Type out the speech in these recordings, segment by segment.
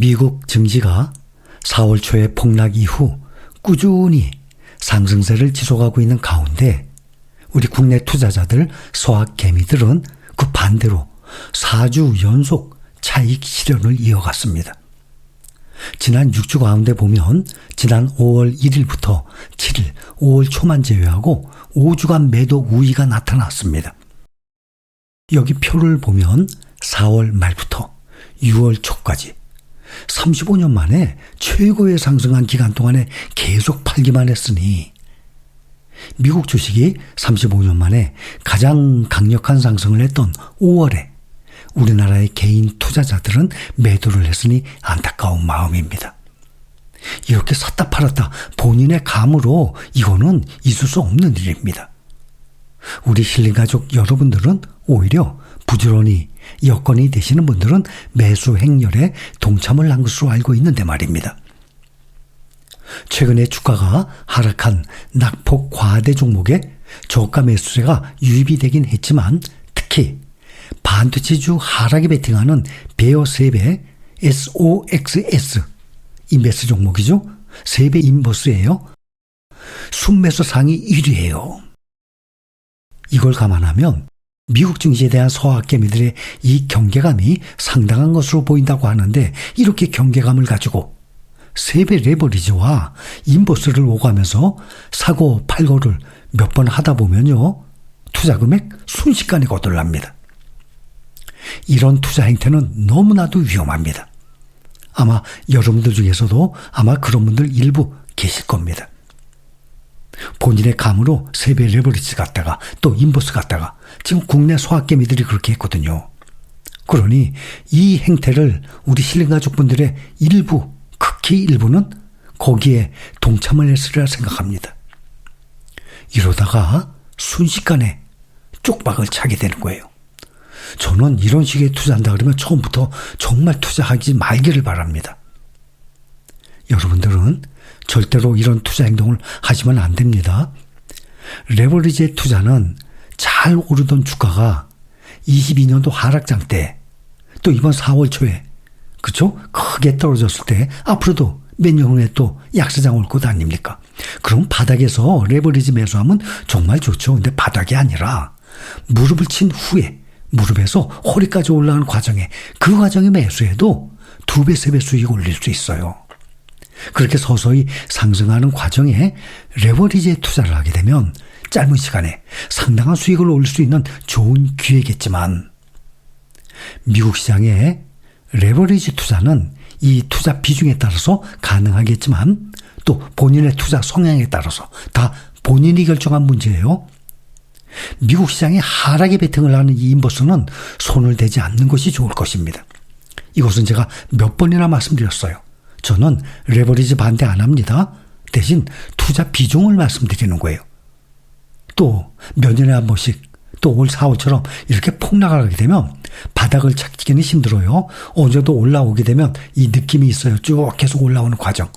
미국 증시가 4월 초의 폭락 이후 꾸준히 상승세를 지속하고 있는 가운데 우리 국내 투자자들, 소확개미들은 그 반대로 4주 연속 차익 실현을 이어갔습니다. 지난 6주 가운데 보면 지난 5월 1일부터 7일, 5월 초만 제외하고 5주간 매도 우위가 나타났습니다. 여기 표를 보면 4월 말부터 6월 초까지 35년 만에 최고의 상승한 기간 동안에 계속 팔기만 했으니 미국 주식이 35년 만에 가장 강력한 상승을 했던 5월에 우리나라의 개인 투자자들은 매도를 했으니 안타까운 마음입니다. 이렇게 샀다 팔았다 본인의 감으로 이거는 있을 수 없는 일입니다. 우리 힐링가족 여러분들은 오히려 부지런히 여건이 되시는 분들은 매수 행렬에 동참을 한 것으로 알고 있는데 말입니다. 최근에 주가가 하락한 낙폭 과대 종목에 저가 매수세가 유입이 되긴 했지만 특히 반도체주 하락에 베팅하는 베어 3배 SOXS 인베스 종목이죠. 3배 인버스예요. 순매수 상위 1위예요. 이걸 감안하면 미국 증시에 대한 소확개미들의 이 경계감이 상당한 것으로 보인다고 하는데 이렇게 경계감을 가지고 3배 레버리지와 인버스를 오가면서 사고 팔고를 몇 번 하다 보면요. 투자 금액 순식간에 거덜납니다. 이런 투자 행태는 너무나도 위험합니다. 아마 여러분들 중에서도 아마 그런 분들 일부 계실 겁니다. 본인의 감으로 3배 레버리지 갖다가 또 인버스 갖다가 지금 국내 소확개미들이 그렇게 했거든요. 그러니 이 행태를 우리 힐링가족분들의 일부, 극히 일부는 거기에 동참을 했으리라 생각합니다. 이러다가 순식간에 쪽박을 차게 되는 거예요. 저는 이런 식의 투자한다 그러면 처음부터 정말 투자하지 말기를 바랍니다. 여러분들은 절대로 이런 투자 행동을 하시면 안 됩니다. 레버리지의 투자는 잘 오르던 주가가 22년도 하락장 때 또 이번 4월 초에 그쵸? 크게 떨어졌을 때 앞으로도 몇 년 후에 또 약세장 올 것 아닙니까? 그럼 바닥에서 레버리지 매수하면 정말 좋죠. 근데 바닥이 아니라 무릎을 친 후에 무릎에서 허리까지 올라가는 과정에 그 과정에 매수해도 2배, 3배 수익 올릴 수 있어요. 그렇게 서서히 상승하는 과정에 레버리지에 투자를 하게 되면 짧은 시간에 상당한 수익을 올릴 수 있는 좋은 기회겠지만 미국 시장의 레버리지 투자는 이 투자 비중에 따라서 가능하겠지만 또 본인의 투자 성향에 따라서 다 본인이 결정한 문제예요. 미국 시장의 하락에 베팅을 하는 이 인버스는 손을 대지 않는 것이 좋을 것입니다. 이것은 제가 몇 번이나 말씀드렸어요. 저는 레버리지 반대 안 합니다. 대신 투자 비중을 말씀드리는 거예요. 또 몇 년에 한 번씩 또 올 4월처럼 이렇게 폭락을 하게 되면 바닥을 찾기는 힘들어요. 어제도 올라오게 되면 이 느낌이 있어요. 쭉 계속 올라오는 과정.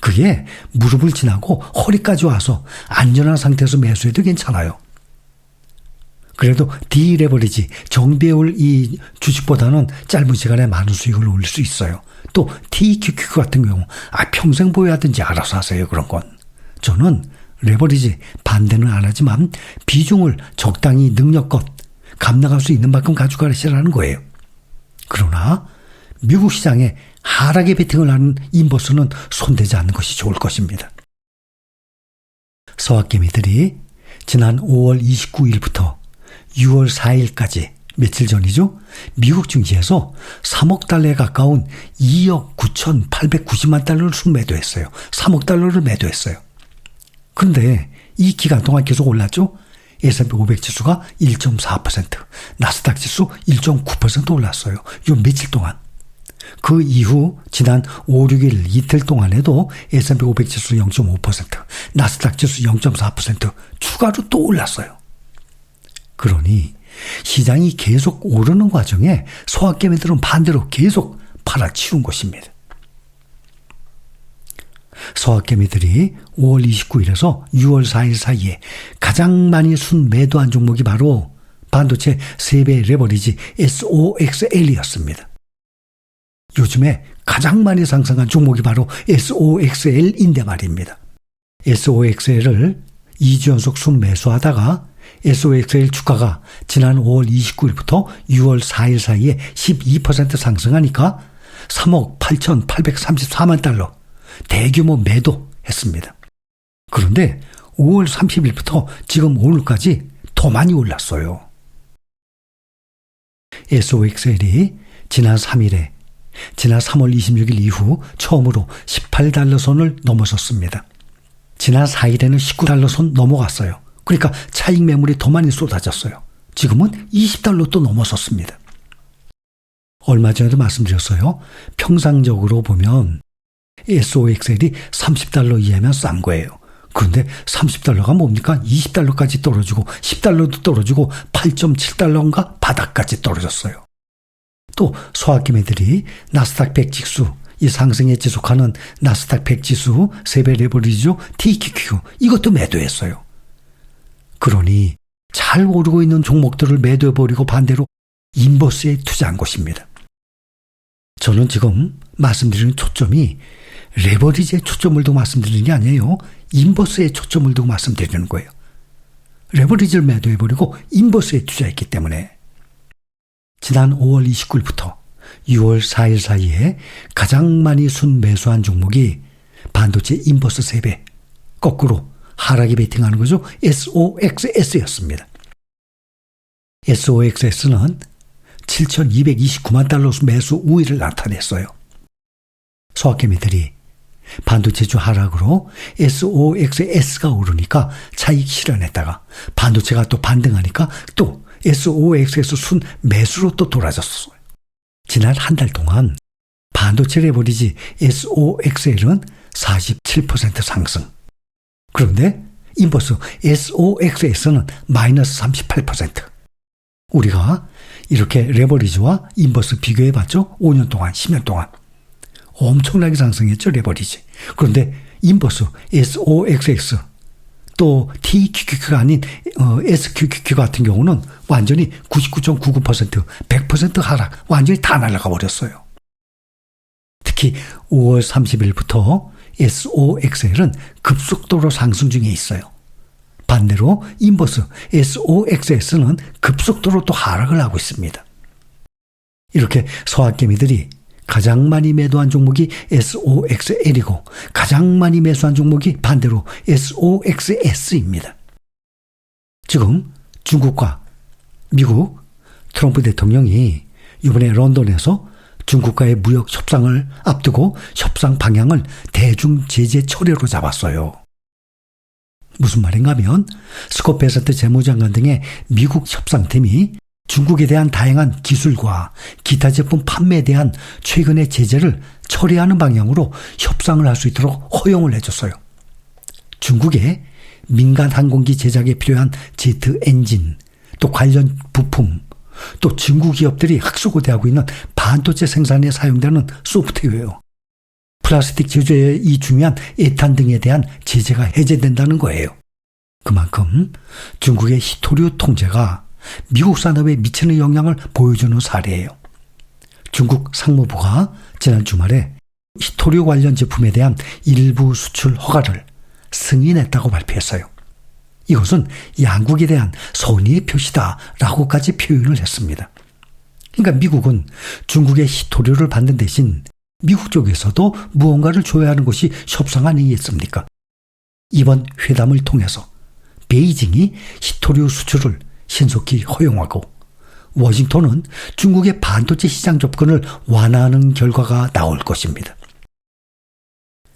그게 무릎을 지나고 허리까지 와서 안전한 상태에서 매수해도 괜찮아요. 그래도 디레버리지, 정배울 이 주식보다는 짧은 시간에 많은 수익을 올릴 수 있어요. 또 TQQ 같은 경우 평생 보유하든지 알아서 하세요. 그런 건. 저는 레버리지 반대는 안 하지만 비중을 적당히 능력껏 감당할 수 있는 만큼 가져가시라는 거예요. 그러나 미국 시장에 하락에 베팅을 하는 인버스는 손대지 않는 것이 좋을 것입니다. 서학개미들이 지난 5월 29일부터 6월 4일까지 며칠 전이죠. 미국 증시에서 3억 달러에 가까운 2억 9,890만 달러를 순매도했어요. 3억 달러를 매도했어요. 그런데 이 기간 동안 계속 올랐죠. S&P 500 지수가 1.4%, 나스닥 지수 1.9% 올랐어요. 요 며칠 동안. 그 이후 지난 5, 6일 이틀 동안에도 S&P 500 지수 0.5%, 나스닥 지수 0.4% 추가로 또 올랐어요. 그러니 시장이 계속 오르는 과정에 소확개미들은 반대로 계속 팔아치운 것입니다. 소확개미들이 5월 29일에서 6월 4일 사이에 가장 많이 순매도한 종목이 바로 반도체 3배 레버리지 SOXL이었습니다. 요즘에 가장 많이 상승한 종목이 바로 SOXL인데 말입니다. SOXL을 2주 연속 순매수하다가 SOXL 주가가 지난 5월 29일부터 6월 4일 사이에 12% 상승하니까 3억 8,834만 달러 대규모 매도했습니다. 그런데 5월 30일부터 지금 오늘까지 더 많이 올랐어요. SOXL이 지난 3일에 지난 3월 26일 이후 처음으로 18달러 선을 넘어섰습니다. 지난 4일에는 19달러 선 넘어갔어요. 그러니까 차익 매물이 더 많이 쏟아졌어요. 지금은 20달러 또 넘어섰습니다. 얼마 전에도 말씀드렸어요. 평상적으로 보면 SOXL이 30달러 이하면 싼 거예요. 그런데 30달러가 뭡니까? 20달러까지 떨어지고 10달러도 떨어지고 8.7달러인가 바닥까지 떨어졌어요. 또 소확기매들이 나스닥 100 지수, 이 상승에 지속하는 나스닥 100 지수 3배 레버리지죠. TQQ 이것도 매도했어요. 그러니 잘 오르고 있는 종목들을 매도해버리고 반대로 인버스에 투자한 것입니다. 저는 지금 말씀드리는 초점이 레버리지에 초점을 두고 말씀드리는 게 아니에요. 인버스에 초점을 두고 말씀드리는 거예요. 레버리지를 매도해버리고 인버스에 투자했기 때문에 지난 5월 29일부터 6월 4일 사이에 가장 많이 순매수한 종목이 반도체 인버스 3배, 거꾸로 하락이 베팅하는 거죠. SOXS였습니다. SOXS는 7,229만 달러 매수 우위를 나타냈어요. 소확기매들이 반도체주 하락으로 SOXS가 오르니까 차익 실현했다가 반도체가 또 반등하니까 또 SOXS 순 매수로 또 돌아졌어요. 지난 한 달 동안 반도체 레버리지 SOXL은 47% 상승. 그런데 인버스 SOXS는 마이너스 38%. 우리가 이렇게 레버리지와 인버스 비교해봤죠? 5년 동안, 10년 동안. 엄청나게 상승했죠, 레버리지. 그런데 인버스 SOXX 또 TQQQ가 아닌 SQQQ 같은 경우는 완전히 99.99%, 100% 하락, 완전히 다 날아가 버렸어요. 특히 5월 30일부터 SOXL은 급속도로 상승 중에 있어요. 반대로 인버스 SOXS는 급속도로 또 하락을 하고 있습니다. 이렇게 소확개미들이 가장 많이 매도한 종목이 SOXL이고 가장 많이 매수한 종목이 반대로 SOXS입니다. 지금 중국과 미국 트럼프 대통령이 이번에 런던에서 중국과의 무역 협상을 앞두고 협상 방향을 대중 제재 철회로 잡았어요. 무슨 말인가 하면 스콧 베세트 재무장관 등의 미국 협상팀이 중국에 대한 다양한 기술과 기타 제품 판매에 대한 최근의 제재를 처리하는 방향으로 협상을 할 수 있도록 허용을 해줬어요. 중국의 민간 항공기 제작에 필요한 제트 엔진, 또 관련 부품, 또 중국 기업들이 학수고대하고 있는 반도체 생산에 사용되는 소프트웨어, 플라스틱 제조에 이 중요한 에탄 등에 대한 제재가 해제된다는 거예요. 그만큼 중국의 히토류 통제가 미국 산업에 미치는 영향을 보여주는 사례예요. 중국 상무부가 지난 주말에 히토류 관련 제품에 대한 일부 수출 허가를 승인했다고 발표했어요. 이것은 양국에 대한 선의의 표시다라고까지 표현을 했습니다. 그러니까 미국은 중국의 히토류를 받는 대신 미국 쪽에서도 무언가를 줘야 하는 것이 협상 아니겠습니까? 이번 회담을 통해서 베이징이 히토류 수출을 신속히 허용하고 워싱턴은 중국의 반도체 시장 접근을 완화하는 결과가 나올 것입니다.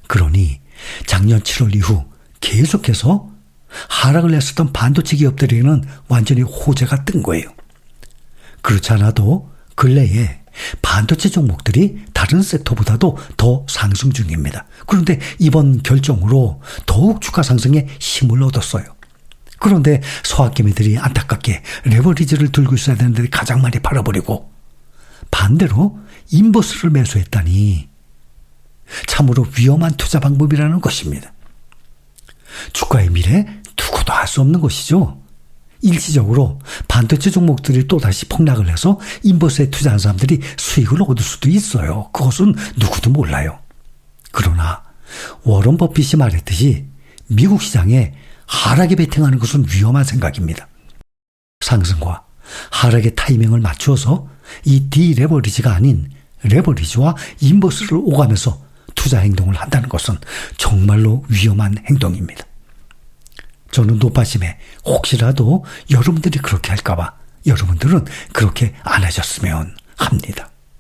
그러니 작년 7월 이후 계속해서 하락을 했었던 반도체 기업들에게는 완전히 호재가 뜬 거예요. 그렇지 않아도 근래에 반도체 종목들이 다른 섹터보다도 더 상승 중입니다. 그런데 이번 결정으로 더욱 주가 상승에 힘을 얻었어요. 그런데 소확개미들이 안타깝게 레버리지를 들고 있어야 되는데 가장 많이 팔아버리고 반대로 인버스를 매수했다니 참으로 위험한 투자 방법이라는 것입니다. 주가의 미래 누구도 알 수 없는 것이죠. 일시적으로 반도체 종목들이 또다시 폭락을 해서 인버스에 투자한 사람들이 수익을 얻을 수도 있어요. 그것은 누구도 몰라요. 그러나 워런 버핏이 말했듯이 미국 시장에 하락에 베팅하는 것은 위험한 생각입니다. 상승과 하락의 타이밍을 맞추어서 이 디레버리지가 아닌 레버리지와 인버스를 오가면서 투자 행동을 한다는 것은 정말로 위험한 행동입니다. 저는 노파심에 혹시라도 여러분들이 그렇게 할까봐 여러분들은 그렇게 안 하셨으면 합니다.